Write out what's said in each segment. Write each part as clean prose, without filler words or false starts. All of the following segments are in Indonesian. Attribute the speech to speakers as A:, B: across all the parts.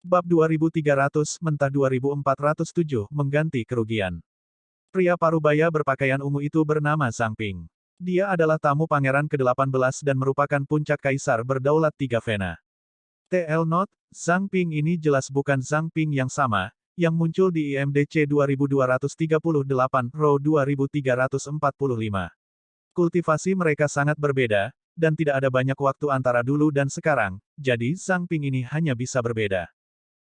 A: Bab 2300, mentah 2407, mengganti kerugian. Pria parubaya berpakaian ungu itu bernama Zhang Ping. Dia adalah tamu pangeran ke-18 dan merupakan puncak kaisar berdaulat tiga Vena. TL Note, Zhang Ping ini jelas bukan Zhang Ping yang sama, yang muncul di IMDC 2238, Row 2345. Kultivasi mereka sangat berbeda, dan tidak ada banyak waktu antara dulu dan sekarang, jadi Zhang Ping ini hanya bisa berbeda.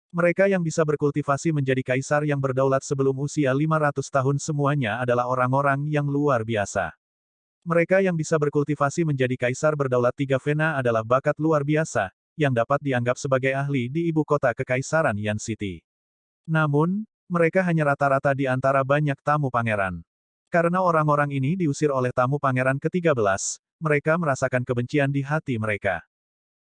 A: Mereka yang bisa berkultivasi menjadi kaisar yang berdaulat sebelum usia 500 tahun semuanya adalah orang-orang yang luar biasa. Mereka yang bisa berkultivasi menjadi kaisar berdaulat tiga Vena adalah bakat luar biasa, yang dapat dianggap sebagai ahli di ibu kota kekaisaran Yan City. Namun, mereka hanya rata-rata di antara banyak tamu pangeran. Karena orang-orang ini diusir oleh tamu pangeran ke-13, mereka merasakan kebencian di hati mereka.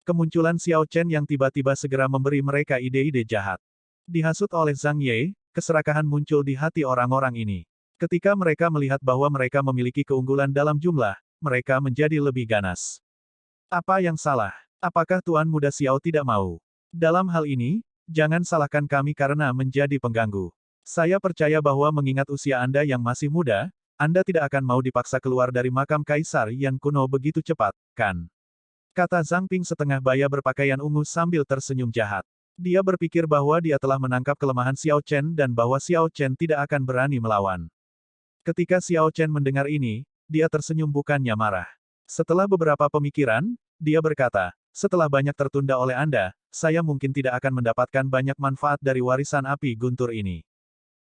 A: Kemunculan Xiao Chen yang tiba-tiba segera memberi mereka ide-ide jahat. Dihasut oleh Zhang Ye, keserakahan muncul di hati orang-orang ini. Ketika mereka melihat bahwa mereka memiliki keunggulan dalam jumlah, mereka menjadi lebih ganas. Apa yang salah? Apakah Tuan Muda Xiao tidak mau? Dalam hal ini, jangan salahkan kami karena menjadi pengganggu. Saya percaya bahwa mengingat usia Anda yang masih muda, Anda tidak akan mau dipaksa keluar dari makam kaisar Yan kuno begitu cepat, kan? Kata Zhang Ping setengah baya berpakaian ungu sambil tersenyum jahat. Dia berpikir bahwa dia telah menangkap kelemahan Xiao Chen dan bahwa Xiao Chen tidak akan berani melawan. Ketika Xiao Chen mendengar ini, dia tersenyum bukannya marah. Setelah beberapa pemikiran, dia berkata, setelah banyak tertunda oleh Anda, saya mungkin tidak akan mendapatkan banyak manfaat dari warisan api guntur ini.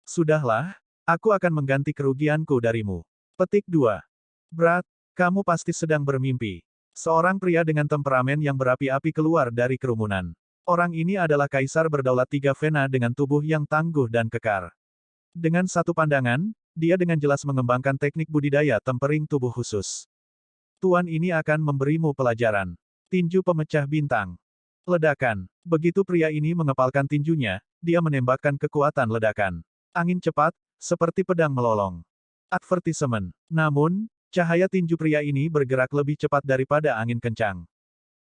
A: Sudahlah, aku akan mengganti kerugianku darimu. Petik 2. Brat, kamu pasti sedang bermimpi. Seorang pria dengan temperamen yang berapi-api keluar dari kerumunan. Orang ini adalah kaisar berdaulat tiga Vena dengan tubuh yang tangguh dan kekar. Dengan satu pandangan, dia dengan jelas mengembangkan teknik budidaya tempering tubuh khusus. Tuan ini akan memberimu pelajaran. Tinju pemecah bintang. Ledakan. Begitu pria ini mengepalkan tinjunya, dia menembakkan kekuatan ledakan. Angin cepat, seperti pedang melolong. Advertisement. Namun, cahaya tinju pria ini bergerak lebih cepat daripada angin kencang.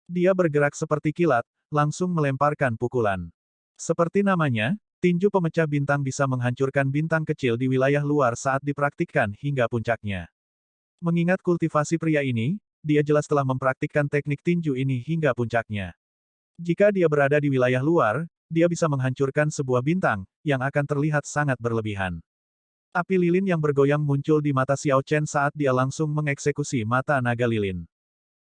A: Dia bergerak seperti kilat, langsung melemparkan pukulan. Seperti namanya, tinju pemecah bintang bisa menghancurkan bintang kecil di wilayah luar saat dipraktikkan hingga puncaknya. Mengingat kultivasi pria ini, dia jelas telah mempraktikkan teknik tinju ini hingga puncaknya. Jika dia berada di wilayah luar, dia bisa menghancurkan sebuah bintang, yang akan terlihat sangat berlebihan. Api lilin yang bergoyang muncul di mata Xiao Chen saat dia langsung mengeksekusi mata naga lilin.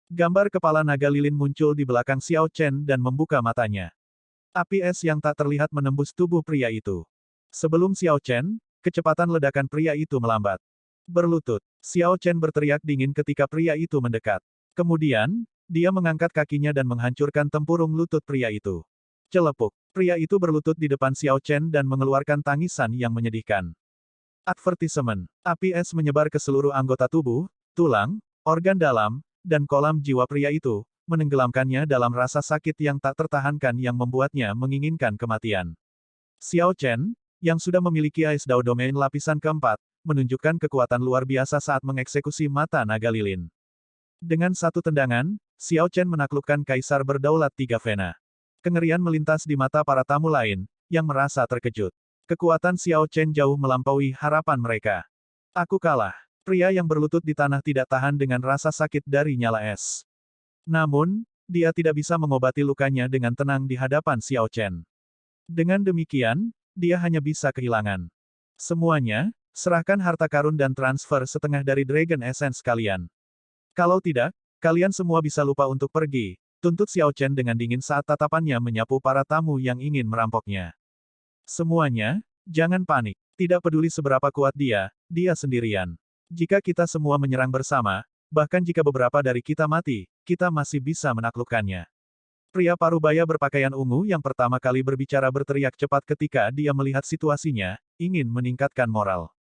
A: Gambar kepala naga lilin muncul di belakang Xiao Chen dan membuka matanya. Api es yang tak terlihat menembus tubuh pria itu. Sebelum Xiao Chen, kecepatan ledakan pria itu melambat. Berlutut, Xiao Chen berteriak dingin ketika pria itu mendekat. Kemudian, dia mengangkat kakinya dan menghancurkan tempurung lutut pria itu. Celepuk, pria itu berlutut di depan Xiao Chen dan mengeluarkan tangisan yang menyedihkan. Advertisement. Api es menyebar ke seluruh anggota tubuh, tulang, organ dalam, dan kolam jiwa pria itu, menenggelamkannya dalam rasa sakit yang tak tertahankan yang membuatnya menginginkan kematian. Xiao Chen, yang sudah memiliki Ice Dao Domain lapisan keempat, menunjukkan kekuatan luar biasa saat mengeksekusi mata naga lilin. Dengan satu tendangan, Xiao Chen menaklukkan kaisar berdaulat tiga Vena. Kengerian melintas di mata para tamu lain, yang merasa terkejut. Kekuatan Xiao Chen jauh melampaui harapan mereka. Aku kalah. Pria yang berlutut di tanah tidak tahan dengan rasa sakit dari nyala es. Namun, dia tidak bisa mengobati lukanya dengan tenang di hadapan Xiao Chen. Dengan demikian, dia hanya bisa kehilangan semuanya, serahkan harta karun dan transfer setengah dari Dragon Essence kalian. Kalau tidak, kalian semua bisa lupa untuk pergi, tuntut Xiao Chen dengan dingin saat tatapannya menyapu para tamu yang ingin merampoknya. Semuanya, jangan panik. Tidak peduli seberapa kuat dia sendirian. Jika kita semua menyerang bersama, bahkan jika beberapa dari kita mati, kita masih bisa menaklukkannya. Pria parubaya berpakaian ungu yang pertama kali berbicara berteriak cepat ketika dia melihat situasinya, ingin meningkatkan moral.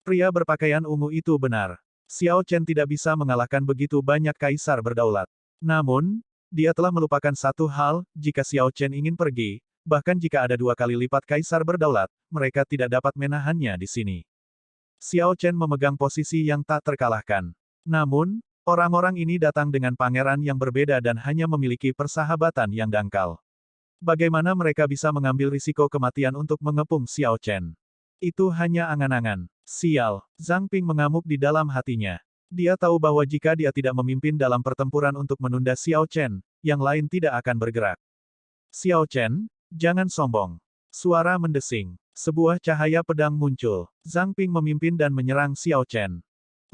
A: Pria berpakaian ungu itu benar. Xiao Chen tidak bisa mengalahkan begitu banyak kaisar berdaulat. Namun, dia telah melupakan satu hal, jika Xiao Chen ingin pergi, bahkan jika ada dua kali lipat kaisar berdaulat, mereka tidak dapat menahannya di sini. Xiao Chen memegang posisi yang tak terkalahkan. Namun, orang-orang ini datang dengan pangeran yang berbeda dan hanya memiliki persahabatan yang dangkal. Bagaimana mereka bisa mengambil risiko kematian untuk mengepung Xiao Chen? Itu hanya angan-angan. Sial, Zhang Ping mengamuk di dalam hatinya. Dia tahu bahwa jika dia tidak memimpin dalam pertempuran untuk menunda Xiao Chen, yang lain tidak akan bergerak. Xiao Chen, jangan sombong. Suara mendesing. Sebuah cahaya pedang muncul. Zhang Ping memimpin dan menyerang Xiao Chen.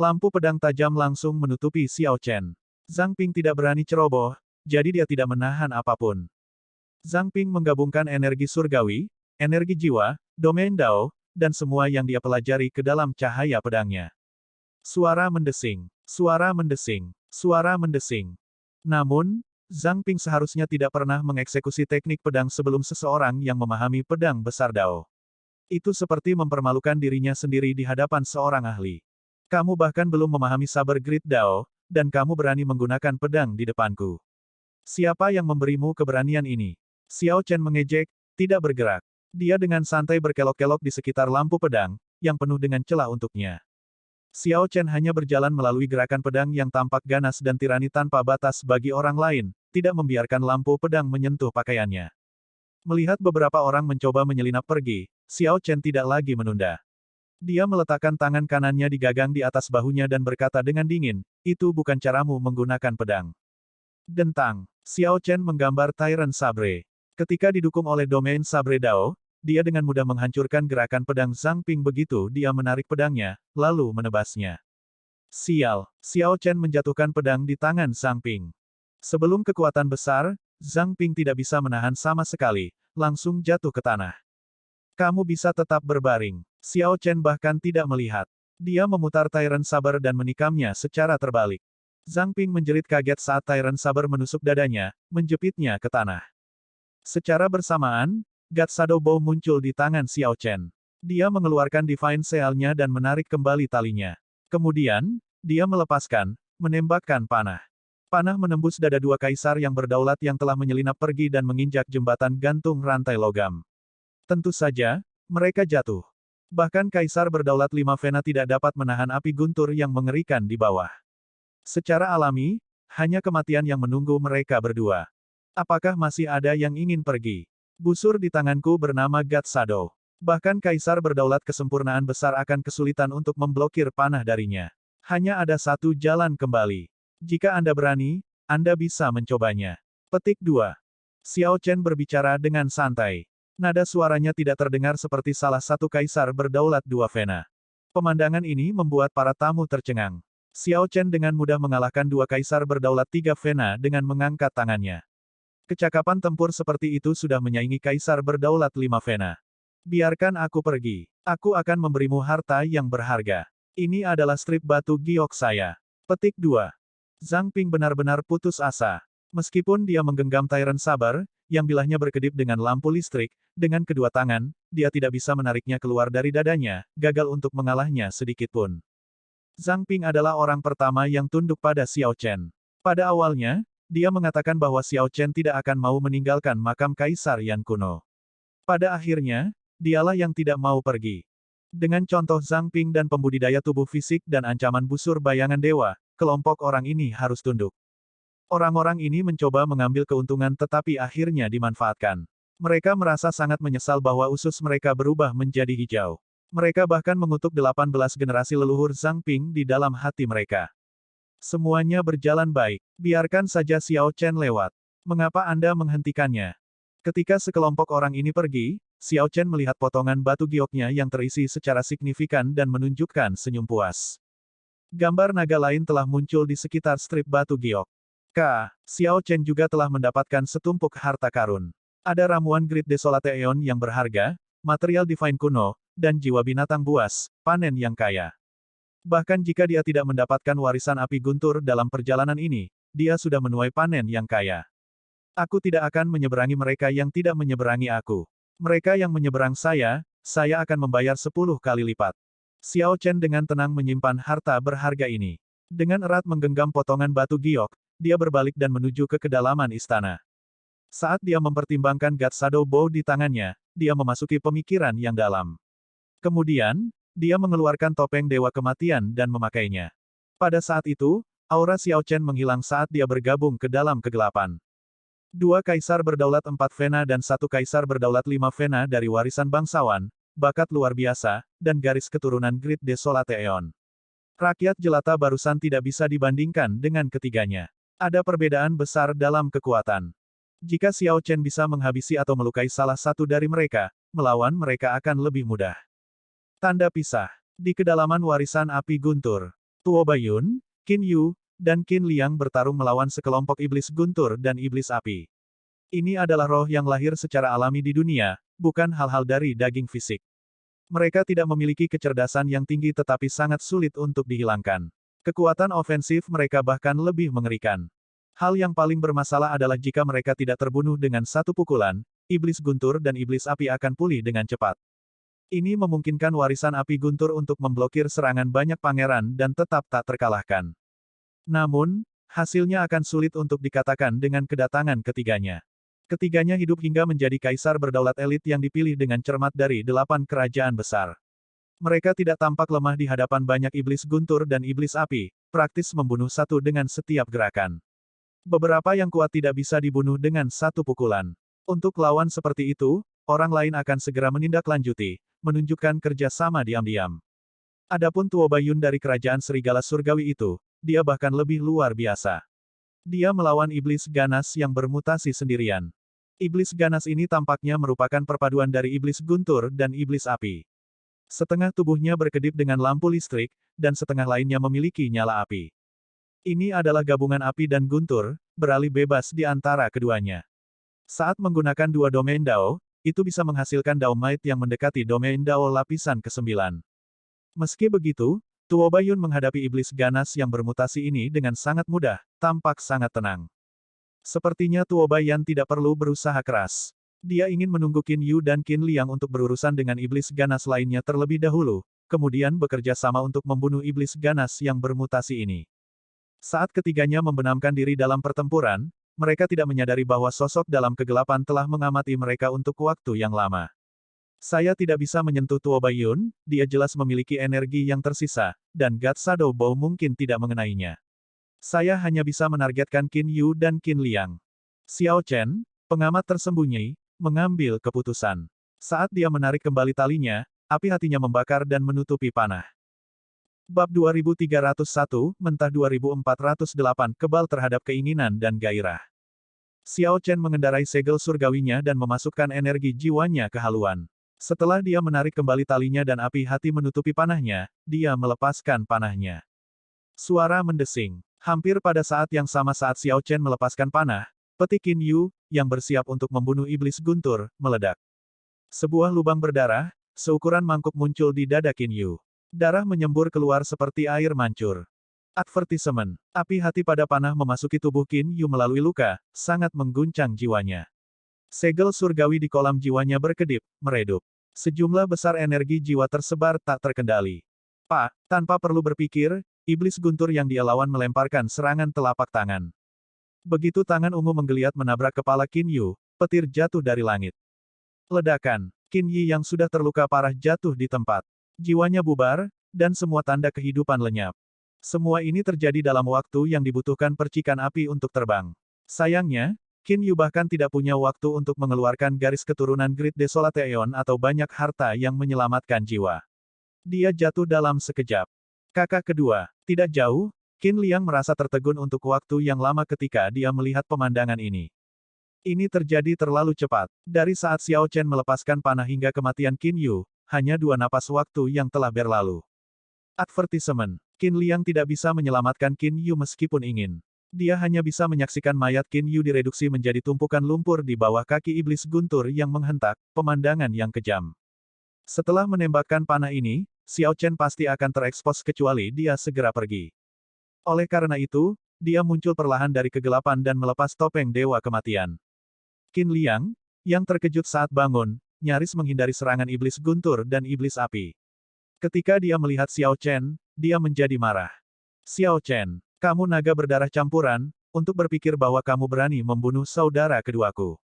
A: Lampu pedang tajam langsung menutupi Xiao Chen. Zhang Ping tidak berani ceroboh, jadi dia tidak menahan apapun. Zhang Ping menggabungkan energi surgawi, energi jiwa, domain Dao, dan semua yang dia pelajari ke dalam cahaya pedangnya. Suara mendesing. Suara mendesing. Suara mendesing. Namun, Zhang Ping seharusnya tidak pernah mengeksekusi teknik pedang sebelum seseorang yang memahami pedang besar Dao. Itu seperti mempermalukan dirinya sendiri di hadapan seorang ahli. Kamu bahkan belum memahami saber grid Dao, dan kamu berani menggunakan pedang di depanku. Siapa yang memberimu keberanian ini? Xiao Chen mengejek, tidak bergerak. Dia dengan santai berkelok-kelok di sekitar lampu pedang, yang penuh dengan celah untuknya. Xiao Chen hanya berjalan melalui gerakan pedang yang tampak ganas dan tirani tanpa batas bagi orang lain, tidak membiarkan lampu pedang menyentuh pakaiannya. Melihat beberapa orang mencoba menyelinap pergi, Xiao Chen tidak lagi menunda. Dia meletakkan tangan kanannya di gagang di atas bahunya dan berkata dengan dingin, itu bukan caramu menggunakan pedang. Dentang. Xiao Chen menggambar Tyrant Sabre. Ketika didukung oleh domain Sabre Dao, dia dengan mudah menghancurkan gerakan pedang Zhang Ping begitu dia menarik pedangnya, lalu menebasnya. Sial. Xiao Chen menjatuhkan pedang di tangan Zhang Ping. Sebelum kekuatan besar, Zhang Ping tidak bisa menahan sama sekali, langsung jatuh ke tanah. Kamu bisa tetap berbaring. Xiao Chen bahkan tidak melihat. Dia memutar Tyrant Saber dan menikamnya secara terbalik. Zhang Ping menjerit kaget saat Tyrant Saber menusuk dadanya, menjepitnya ke tanah. Secara bersamaan, God Shadow Bow muncul di tangan Xiao Chen. Dia mengeluarkan Divine Seal-nya dan menarik kembali talinya. Kemudian, dia melepaskan, menembakkan panah. Panah menembus dada dua kaisar yang berdaulat yang telah menyelinap pergi dan menginjak jembatan gantung rantai logam. Tentu saja, mereka jatuh. Bahkan kaisar berdaulat 5 Vena tidak dapat menahan api guntur yang mengerikan di bawah. Secara alami, hanya kematian yang menunggu mereka berdua. Apakah masih ada yang ingin pergi? Busur di tanganku bernama God Shadow. Bahkan kaisar berdaulat kesempurnaan besar akan kesulitan untuk memblokir panah darinya. Hanya ada satu jalan kembali. Jika Anda berani, Anda bisa mencobanya. Petik 2. Xiao Chen berbicara dengan santai. Nada suaranya tidak terdengar seperti salah satu kaisar berdaulat 2 Vena. Pemandangan ini membuat para tamu tercengang. Xiao Chen dengan mudah mengalahkan 2 kaisar berdaulat 3 Vena dengan mengangkat tangannya. Kecakapan tempur seperti itu sudah menyaingi kaisar berdaulat 5 Vena. Biarkan aku pergi. Aku akan memberimu harta yang berharga. Ini adalah strip batu giok saya. Petik 2. Zhang Ping benar-benar putus asa. Meskipun dia menggenggam Tyrant Saber, yang bilahnya berkedip dengan lampu listrik, dengan kedua tangan, dia tidak bisa menariknya keluar dari dadanya, gagal untuk mengalahnya sedikitpun. Zhang Ping adalah orang pertama yang tunduk pada Xiao Chen. Pada awalnya, dia mengatakan bahwa Xiao Chen tidak akan mau meninggalkan makam Kaisar Yan kuno. Pada akhirnya, dialah yang tidak mau pergi. Dengan contoh Zhang Ping dan pembudidaya tubuh fisik dan ancaman busur bayangan dewa, kelompok orang ini harus tunduk. Orang-orang ini mencoba mengambil keuntungan tetapi akhirnya dimanfaatkan. Mereka merasa sangat menyesal bahwa usus mereka berubah menjadi hijau. Mereka bahkan mengutuk 18 generasi leluhur Zhang Ping di dalam hati mereka. Semuanya berjalan baik. Biarkan saja Xiao Chen lewat. Mengapa Anda menghentikannya? Ketika sekelompok orang ini pergi, Xiao Chen melihat potongan batu gioknya yang terisi secara signifikan dan menunjukkan senyum puas. Gambar naga lain telah muncul di sekitar strip batu giok. Xiao Chen juga telah mendapatkan setumpuk harta karun. Ada ramuan Great Desolate Aeon yang berharga, material Divine kuno, dan jiwa binatang buas, panen yang kaya. Bahkan jika dia tidak mendapatkan warisan api guntur dalam perjalanan ini, dia sudah menuai panen yang kaya. Aku tidak akan menyeberangi mereka yang tidak menyeberangi aku. Mereka yang menyeberang saya akan membayar 10 kali lipat. Xiao Chen dengan tenang menyimpan harta berharga ini. Dengan erat menggenggam potongan batu giok, dia berbalik dan menuju ke kedalaman istana. Saat dia mempertimbangkan God Shadow Bow di tangannya, dia memasuki pemikiran yang dalam. Kemudian, dia mengeluarkan topeng Dewa Kematian dan memakainya. Pada saat itu, aura Xiao Chen menghilang saat dia bergabung ke dalam kegelapan. Dua kaisar berdaulat 4 vena dan satu kaisar berdaulat 5 vena dari warisan bangsawan, bakat luar biasa, dan garis keturunan Grid Desolate Aeon. Rakyat jelata barusan tidak bisa dibandingkan dengan ketiganya. Ada perbedaan besar dalam kekuatan. Jika Xiao Chen bisa menghabisi atau melukai salah satu dari mereka, melawan mereka akan lebih mudah. Tanda pisah. Di kedalaman warisan api guntur, Tuo Baiyun, Qin Yu, dan Qin Liang bertarung melawan sekelompok iblis guntur dan iblis api. Ini adalah roh yang lahir secara alami di dunia, bukan hal-hal dari daging fisik. Mereka tidak memiliki kecerdasan yang tinggi tetapi sangat sulit untuk dihilangkan. Kekuatan ofensif mereka bahkan lebih mengerikan. Hal yang paling bermasalah adalah jika mereka tidak terbunuh dengan satu pukulan, iblis guntur dan iblis api akan pulih dengan cepat. Ini memungkinkan warisan api guntur untuk memblokir serangan banyak pangeran dan tetap tak terkalahkan. Namun, hasilnya akan sulit untuk dikatakan dengan kedatangan ketiganya. Ketiganya hidup hingga menjadi kaisar berdaulat elit yang dipilih dengan cermat dari 8 kerajaan besar. Mereka tidak tampak lemah di hadapan banyak iblis guntur dan iblis api, praktis membunuh satu dengan setiap gerakan. Beberapa yang kuat tidak bisa dibunuh dengan satu pukulan. Untuk lawan seperti itu, orang lain akan segera menindaklanjuti, menunjukkan kerja sama diam-diam. Adapun Tuo Baiyun dari kerajaan serigala surgawi itu, dia bahkan lebih luar biasa. Dia melawan iblis ganas yang bermutasi sendirian. Iblis ganas ini tampaknya merupakan perpaduan dari iblis guntur dan iblis api. Setengah tubuhnya berkedip dengan lampu listrik, dan setengah lainnya memiliki nyala api. Ini adalah gabungan api dan guntur, beralih bebas di antara keduanya. Saat menggunakan dua domain Dao, itu bisa menghasilkan Dao Might yang mendekati domain Dao lapisan ke-9. Meski begitu, Tuo Baiyun menghadapi iblis ganas yang bermutasi ini dengan sangat mudah, tampak sangat tenang. Sepertinya Tuo Baiyun tidak perlu berusaha keras. Dia ingin menunggu Qin Yu dan Qin Liang untuk berurusan dengan iblis ganas lainnya terlebih dahulu, kemudian bekerja sama untuk membunuh iblis ganas yang bermutasi ini. Saat ketiganya membenamkan diri dalam pertempuran, mereka tidak menyadari bahwa sosok dalam kegelapan telah mengamati mereka untuk waktu yang lama. Saya tidak bisa menyentuh Tuo Baiyun, dia jelas memiliki energi yang tersisa, dan God Shadow Bow mungkin tidak mengenainya. Saya hanya bisa menargetkan Qin Yu dan Qin Liang. Xiao Chen, pengamat tersembunyi, mengambil keputusan. Saat dia menarik kembali talinya, api hatinya membakar dan menutupi panah. Bab 2301, Mentah 2408, kebal terhadap keinginan dan gairah. Xiao Chen mengendarai segel surgawinya dan memasukkan energi jiwanya ke haluan. Setelah dia menarik kembali talinya dan api hati menutupi panahnya, dia melepaskan panahnya. Suara mendesing. Hampir pada saat yang sama saat Xiao Chen melepaskan panah, peti Qin Yu, yang bersiap untuk membunuh iblis guntur, meledak. Sebuah lubang berdarah, seukuran mangkuk muncul di dada Qin Yu. Darah menyembur keluar seperti air mancur. Advertisement. Api hati pada panah memasuki tubuh Qin Yu melalui luka, sangat mengguncang jiwanya. Segel surgawi di kolam jiwanya berkedip, meredup. Sejumlah besar energi jiwa tersebar tak terkendali. Tanpa perlu berpikir, iblis guntur yang dia lawan melemparkan serangan telapak tangan. Begitu tangan ungu menggeliat menabrak kepala Qin Yu, petir jatuh dari langit. Ledakan. Qin Yi yang sudah terluka parah jatuh di tempat. Jiwanya bubar, dan semua tanda kehidupan lenyap. Semua ini terjadi dalam waktu yang dibutuhkan percikan api untuk terbang. Sayangnya, Qin Yu bahkan tidak punya waktu untuk mengeluarkan garis keturunan Grid Desolate Aeon atau banyak harta yang menyelamatkan jiwa. Dia jatuh dalam sekejap. Kakak kedua, tidak jauh, Qin Liang merasa tertegun untuk waktu yang lama ketika dia melihat pemandangan ini. Ini terjadi terlalu cepat. Dari saat Xiao Chen melepaskan panah hingga kematian Qin Yu, hanya 2 napas waktu yang telah berlalu. Advertisement. Qin Liang tidak bisa menyelamatkan Qin Yu meskipun ingin. Dia hanya bisa menyaksikan mayat Qin Yu direduksi menjadi tumpukan lumpur di bawah kaki iblis guntur yang menghentak, pemandangan yang kejam. Setelah menembakkan panah ini, Xiao Chen pasti akan terekspos kecuali dia segera pergi. Oleh karena itu, dia muncul perlahan dari kegelapan dan melepas topeng Dewa Kematian. Qin Liang, yang terkejut saat bangun, nyaris menghindari serangan iblis guntur dan iblis api. Ketika dia melihat Xiao Chen, dia menjadi marah. Xiao Chen, kamu naga berdarah campuran, untuk berpikir bahwa kamu berani membunuh saudara keduaku.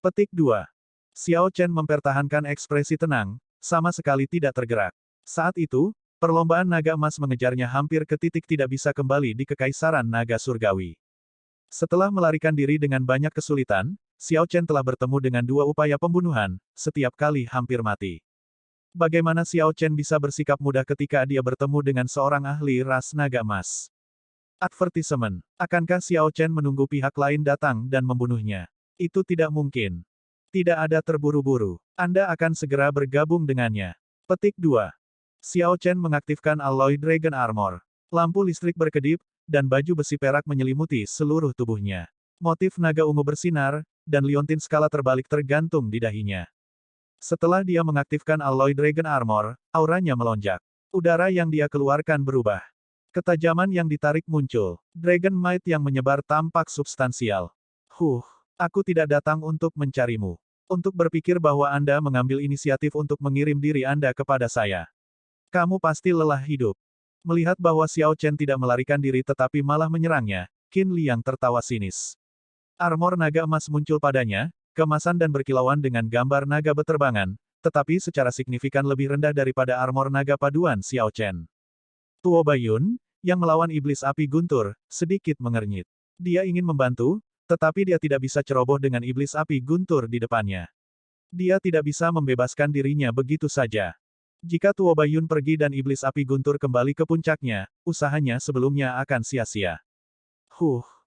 A: Petik 2. Xiao Chen mempertahankan ekspresi tenang, sama sekali tidak tergerak. Saat itu, perlombaan naga emas mengejarnya hampir ke titik tidak bisa kembali di Kekaisaran Naga Surgawi. Setelah melarikan diri dengan banyak kesulitan, Xiao Chen telah bertemu dengan dua upaya pembunuhan, setiap kali hampir mati. Bagaimana Xiao Chen bisa bersikap mudah ketika dia bertemu dengan seorang ahli ras naga emas? Advertisement. Akankah Xiao Chen menunggu pihak lain datang dan membunuhnya? Itu tidak mungkin. Tidak ada terburu-buru. Anda akan segera bergabung dengannya. Petik 2. Xiao Chen mengaktifkan Alloy Dragon Armor. Lampu listrik berkedip, dan baju besi perak menyelimuti seluruh tubuhnya. Motif naga ungu bersinar, dan liontin skala terbalik tergantung di dahinya. Setelah dia mengaktifkan Alloy Dragon Armor, auranya melonjak. Udara yang dia keluarkan berubah. Ketajaman yang ditarik muncul. Dragon Might yang menyebar tampak substansial. Aku tidak datang untuk mencarimu. Untuk berpikir bahwa Anda mengambil inisiatif untuk mengirim diri Anda kepada saya. Kamu pasti lelah hidup. Melihat bahwa Xiao Chen tidak melarikan diri tetapi malah menyerangnya, Qin Liang tertawa sinis. Armor naga emas muncul padanya, keemasan dan berkilauan dengan gambar naga beterbangan, tetapi secara signifikan lebih rendah daripada armor naga paduan Xiao Chen. Tuo Baiyun, yang melawan iblis api guntur, sedikit mengernyit. Dia ingin membantu, tetapi dia tidak bisa ceroboh dengan iblis api guntur di depannya. Dia tidak bisa membebaskan dirinya begitu saja. Jika Tuo Baiyun pergi dan iblis api guntur kembali ke puncaknya, usahanya sebelumnya akan sia-sia.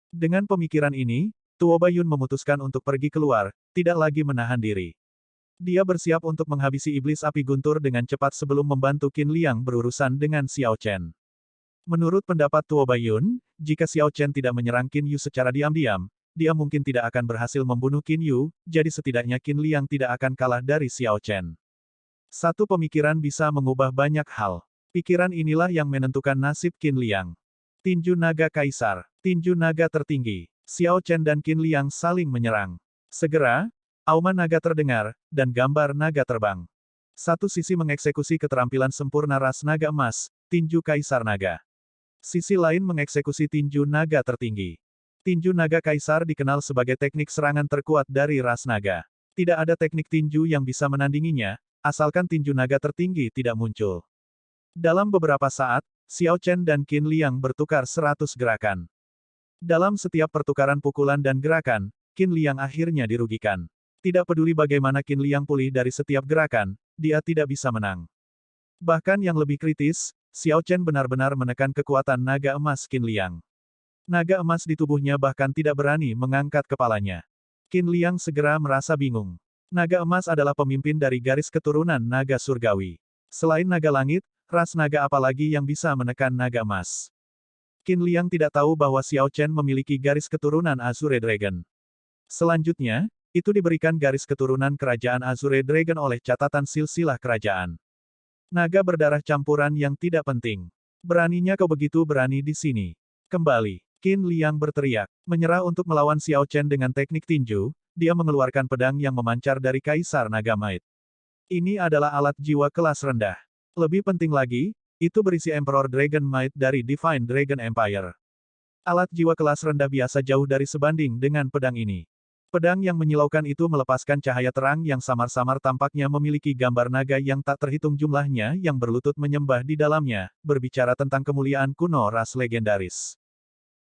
A: Dengan pemikiran ini, Tuo Baiyun memutuskan untuk pergi keluar, tidak lagi menahan diri. Dia bersiap untuk menghabisi iblis api guntur dengan cepat sebelum membantu Qin Liang berurusan dengan Xiao Chen. Menurut pendapat Tuo Baiyun, jika Xiao Chen tidak menyerang Qin Yu secara diam-diam, dia mungkin tidak akan berhasil membunuh Qin Yu, jadi setidaknya Qin Liang tidak akan kalah dari Xiao Chen. Satu pemikiran bisa mengubah banyak hal. Pikiran inilah yang menentukan nasib Qin Liang. Tinju Naga Kaisar, tinju naga tertinggi. Xiao Chen dan Qin Liang saling menyerang. Segera, auman naga terdengar, dan gambar naga terbang. Satu sisi mengeksekusi keterampilan sempurna ras naga emas, tinju Kaisar Naga. Sisi lain mengeksekusi tinju naga tertinggi. Tinju naga kaisar dikenal sebagai teknik serangan terkuat dari ras naga. Tidak ada teknik tinju yang bisa menandinginya, asalkan tinju naga tertinggi tidak muncul. Dalam beberapa saat, Xiao Chen dan Qin Liang bertukar 100 gerakan. Dalam setiap pertukaran pukulan dan gerakan, Qin Liang akhirnya dirugikan. Tidak peduli bagaimana Qin Liang pulih dari setiap gerakan, dia tidak bisa menang. Bahkan yang lebih kritis, Xiao Chen benar-benar menekan kekuatan naga emas Qin Liang. Naga emas di tubuhnya bahkan tidak berani mengangkat kepalanya. Qin Liang segera merasa bingung. Naga emas adalah pemimpin dari garis keturunan naga surgawi. Selain naga langit, ras naga apa lagi yang bisa menekan naga emas? Qin Liang tidak tahu bahwa Xiao Chen memiliki garis keturunan Azure Dragon. Selanjutnya, itu diberikan garis keturunan kerajaan Azure Dragon oleh catatan silsilah kerajaan. Naga berdarah campuran yang tidak penting. Beraninya kau begitu berani di sini. Kembali. Qin Liang berteriak. Menyerah untuk melawan Xiao Chen dengan teknik tinju, dia mengeluarkan pedang yang memancar dari Kaisar Naga Might. Ini adalah alat jiwa kelas rendah. Lebih penting lagi, itu berisi Emperor Dragon Might dari Divine Dragon Empire. Alat jiwa kelas rendah biasa jauh dari sebanding dengan pedang ini. Pedang yang menyilaukan itu melepaskan cahaya terang yang samar-samar tampaknya memiliki gambar naga yang tak terhitung jumlahnya yang berlutut menyembah di dalamnya, berbicara tentang kemuliaan kuno ras legendaris.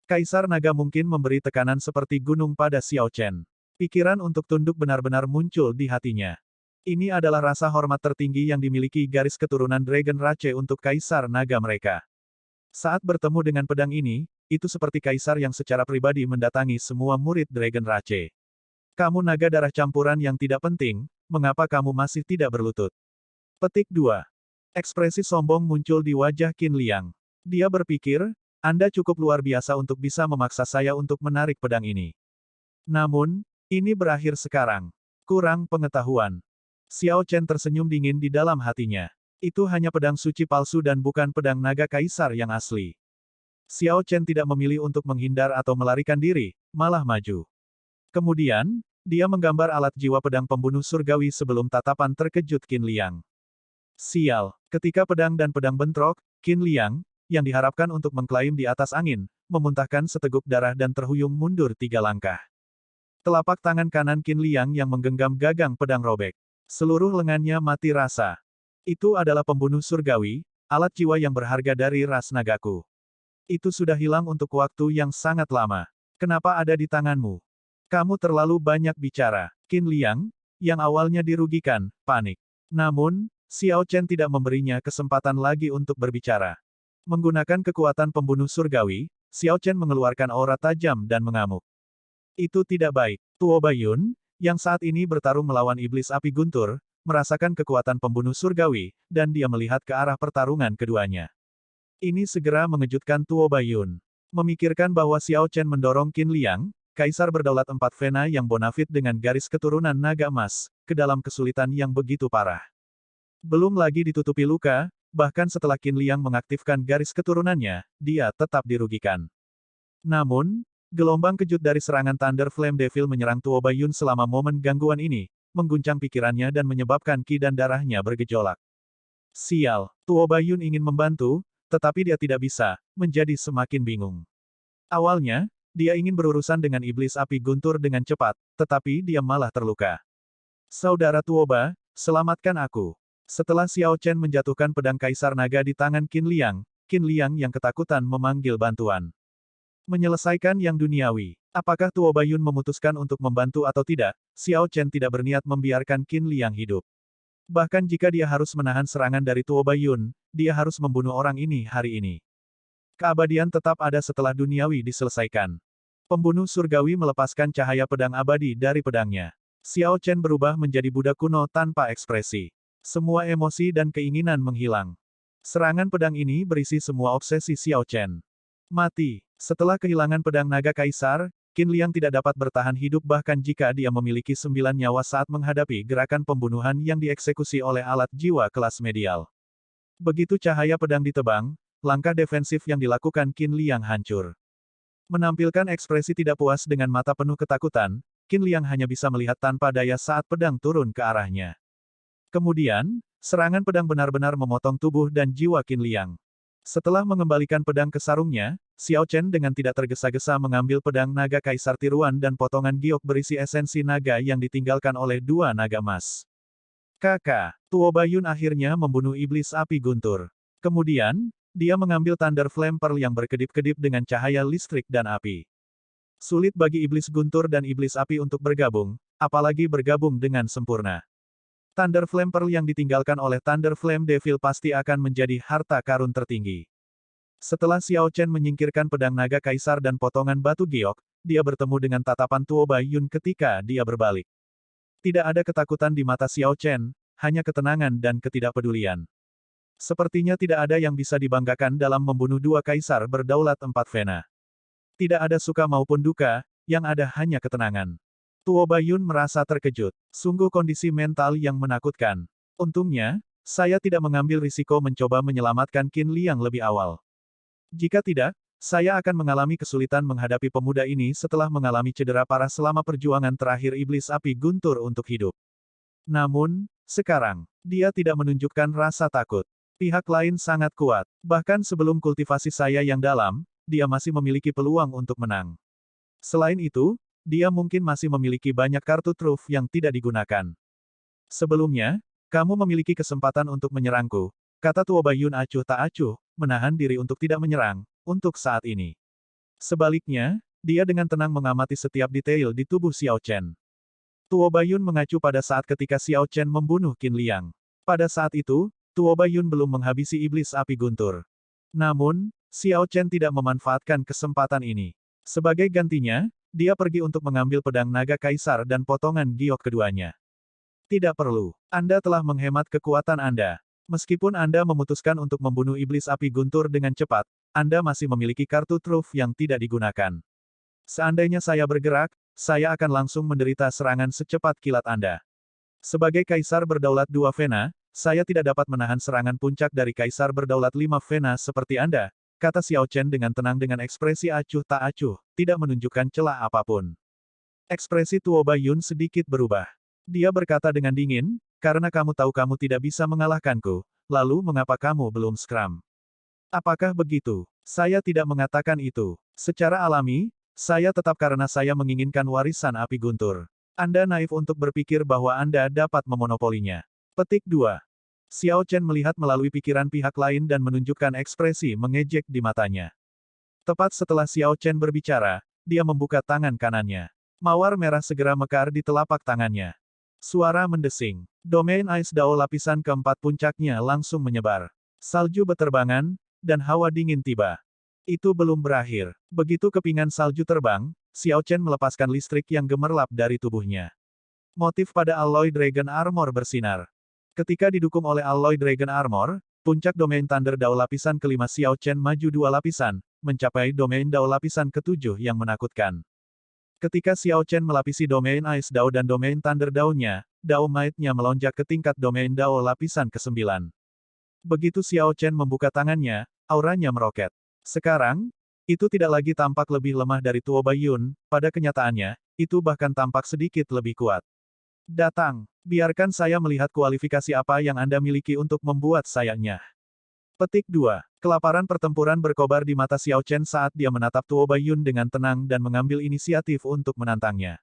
A: Kaisar Naga mungkin memberi tekanan seperti gunung pada Xiao Chen. Pikiran untuk tunduk benar-benar muncul di hatinya. Ini adalah rasa hormat tertinggi yang dimiliki garis keturunan Dragon Rache untuk Kaisar Naga mereka. Saat bertemu dengan pedang ini, itu seperti Kaisar yang secara pribadi mendatangi semua murid Dragon Rache. Kamu naga darah campuran yang tidak penting, mengapa kamu masih tidak berlutut? Petik 2. Ekspresi sombong muncul di wajah Qin Liang. Dia berpikir, Anda cukup luar biasa untuk bisa memaksa saya untuk menarik pedang ini. Namun, ini berakhir sekarang. Kurang pengetahuan. Xiao Chen tersenyum dingin di dalam hatinya. Itu hanya pedang suci palsu dan bukan pedang naga kaisar yang asli. Xiao Chen tidak memilih untuk menghindar atau melarikan diri, malah maju. Kemudian, dia menggambar alat jiwa pedang pembunuh surgawi sebelum tatapan terkejut Qin Liang. Sial, ketika pedang dan pedang bentrok, Qin Liang, yang diharapkan untuk mengklaim di atas angin, memuntahkan seteguk darah dan terhuyung mundur 3 langkah. Telapak tangan kanan Qin Liang yang menggenggam gagang pedang robek. Seluruh lengannya mati rasa. Itu adalah pembunuh surgawi, alat jiwa yang berharga dari ras nagaku. Itu sudah hilang untuk waktu yang sangat lama. Kenapa ada di tanganmu? Kamu terlalu banyak bicara. Qin Liang, yang awalnya dirugikan, panik. Namun, Xiao Chen tidak memberinya kesempatan lagi untuk berbicara. Menggunakan kekuatan pembunuh surgawi, Xiao Chen mengeluarkan aura tajam dan mengamuk. Itu tidak baik. Tuo Baiyun, yang saat ini bertarung melawan iblis api guntur, merasakan kekuatan pembunuh surgawi, dan dia melihat ke arah pertarungan keduanya. Ini segera mengejutkan Tuo Baiyun. Memikirkan bahwa Xiao Chen mendorong Qin Liang, Kaisar berdaulat 4 Vena yang bonafit dengan garis keturunan naga emas, ke dalam kesulitan yang begitu parah. Belum lagi ditutupi luka, bahkan setelah Qin Liang mengaktifkan garis keturunannya, dia tetap dirugikan. Namun, gelombang kejut dari serangan Thunder Flame Devil menyerang Tuo Baiyun selama momen gangguan ini, mengguncang pikirannya dan menyebabkan ki dan darahnya bergejolak. Sial, Tuo Baiyun ingin membantu, tetapi dia tidak bisa, menjadi semakin bingung. Awalnya, dia ingin berurusan dengan iblis api guntur dengan cepat, tetapi dia malah terluka. Saudara Tuoba, selamatkan aku. Setelah Xiao Chen menjatuhkan pedang Kaisar Naga di tangan Qin Liang yang ketakutan memanggil bantuan. Menyelesaikan yang duniawi. Apakah Tuo Baiyun memutuskan untuk membantu atau tidak, Xiao Chen tidak berniat membiarkan Qin Liang hidup. Bahkan jika dia harus menahan serangan dari Tuo Baiyun, dia harus membunuh orang ini hari ini. Keabadian tetap ada setelah duniawi diselesaikan. Pembunuh surgawi melepaskan cahaya pedang abadi dari pedangnya. Xiao Chen berubah menjadi budak kuno tanpa ekspresi. Semua emosi dan keinginan menghilang. Serangan pedang ini berisi semua obsesi Xiao Chen. Mati. Setelah kehilangan pedang naga kaisar, Qin Liang tidak dapat bertahan hidup bahkan jika dia memiliki 9 nyawa saat menghadapi gerakan pembunuhan yang dieksekusi oleh alat jiwa kelas medial. Begitu cahaya pedang ditebang, langkah defensif yang dilakukan Qin Liang hancur. Menampilkan ekspresi tidak puas dengan mata penuh ketakutan, Qin Liang hanya bisa melihat tanpa daya saat pedang turun ke arahnya. Kemudian, serangan pedang benar-benar memotong tubuh dan jiwa Qin Liang. Setelah mengembalikan pedang ke sarungnya, Xiao Chen dengan tidak tergesa-gesa mengambil pedang naga kaisar tiruan dan potongan giok berisi esensi naga yang ditinggalkan oleh 2 naga emas. Kakak, Tuo Baiyun akhirnya membunuh iblis api guntur. Kemudian, dia mengambil Thunder Flame Pearl yang berkedip-kedip dengan cahaya listrik dan api. Sulit bagi iblis guntur dan iblis api untuk bergabung, apalagi bergabung dengan sempurna. Thunder Flame Pearl yang ditinggalkan oleh Thunder Flame Devil pasti akan menjadi harta karun tertinggi. Setelah Xiao Chen menyingkirkan pedang naga kaisar dan potongan batu giok, dia bertemu dengan tatapan Tuo Baiyun ketika dia berbalik. Tidak ada ketakutan di mata Xiao Chen, hanya ketenangan dan ketidakpedulian. Sepertinya tidak ada yang bisa dibanggakan dalam membunuh 2 kaisar berdaulat 4 Vena. Tidak ada suka maupun duka, yang ada hanya ketenangan. Tuo Baiyun merasa terkejut. Sungguh kondisi mental yang menakutkan. Untungnya, saya tidak mengambil risiko mencoba menyelamatkan Qin Liang lebih awal. Jika tidak, saya akan mengalami kesulitan menghadapi pemuda ini setelah mengalami cedera parah selama perjuangan terakhir iblis api guntur untuk hidup. Namun, sekarang, dia tidak menunjukkan rasa takut. Pihak lain sangat kuat. Bahkan sebelum kultivasi saya yang dalam, dia masih memiliki peluang untuk menang. Selain itu, dia mungkin masih memiliki banyak kartu truf yang tidak digunakan. Sebelumnya, kamu memiliki kesempatan untuk menyerangku, kata Tuo Baiyun acuh tak acuh, menahan diri untuk tidak menyerang, untuk saat ini. Sebaliknya, dia dengan tenang mengamati setiap detail di tubuh Xiao Chen. Tuo Baiyun mengacu pada saat ketika Xiao Chen membunuh Qin Liang. Pada saat itu, Tuo Baiyun belum menghabisi iblis api guntur. Namun, Xiao Chen tidak memanfaatkan kesempatan ini. Sebagai gantinya, dia pergi untuk mengambil pedang naga kaisar dan potongan giok keduanya. Tidak perlu. Anda telah menghemat kekuatan Anda. Meskipun Anda memutuskan untuk membunuh iblis api guntur dengan cepat, Anda masih memiliki kartu truf yang tidak digunakan. Seandainya saya bergerak, saya akan langsung menderita serangan secepat kilat Anda. Sebagai kaisar berdaulat 2 Vena, saya tidak dapat menahan serangan puncak dari kaisar berdaulat 5 Vena seperti Anda, kata Xiao Chen dengan tenang dengan ekspresi acuh tak acuh, tidak menunjukkan celah apapun. Ekspresi Tuo Baiyun sedikit berubah. Dia berkata dengan dingin, karena kamu tahu kamu tidak bisa mengalahkanku, lalu mengapa kamu belum scrum? Apakah begitu? Saya tidak mengatakan itu. Secara alami, saya tetap karena saya menginginkan warisan api guntur. Anda naif untuk berpikir bahwa Anda dapat memonopolinya. Petik 2. Xiao Chen melihat melalui pikiran pihak lain dan menunjukkan ekspresi mengejek di matanya. Tepat setelah Xiao Chen berbicara, dia membuka tangan kanannya. Mawar merah segera mekar di telapak tangannya. Suara mendesing. Domain Ice Dao lapisan keempat puncaknya langsung menyebar. Salju beterbangan, dan hawa dingin tiba. Itu belum berakhir. Begitu kepingan salju terbang, Xiao Chen melepaskan listrik yang gemerlap dari tubuhnya. Motif pada Alloy Dragon Armor bersinar. Ketika didukung oleh Alloy Dragon Armor, puncak domain Thunder Dao lapisan kelima Xiao Chen maju 2 lapisan, mencapai domain Dao lapisan ke-7 yang menakutkan. Ketika Xiao Chen melapisi domain Ice Dao dan domain Thunder Dao-nya, Dao Might-nya melonjak ke tingkat domain Dao lapisan ke-9. Begitu Xiao Chen membuka tangannya, auranya meroket. Sekarang, itu tidak lagi tampak lebih lemah dari Tuo Baiyun, pada kenyataannya, itu bahkan tampak sedikit lebih kuat. Datang, biarkan saya melihat kualifikasi apa yang Anda miliki untuk membuat saya nyah. Petik 2. Kelaparan pertempuran berkobar di mata Xiao Chen saat dia menatap Tuo Baiyun dengan tenang dan mengambil inisiatif untuk menantangnya.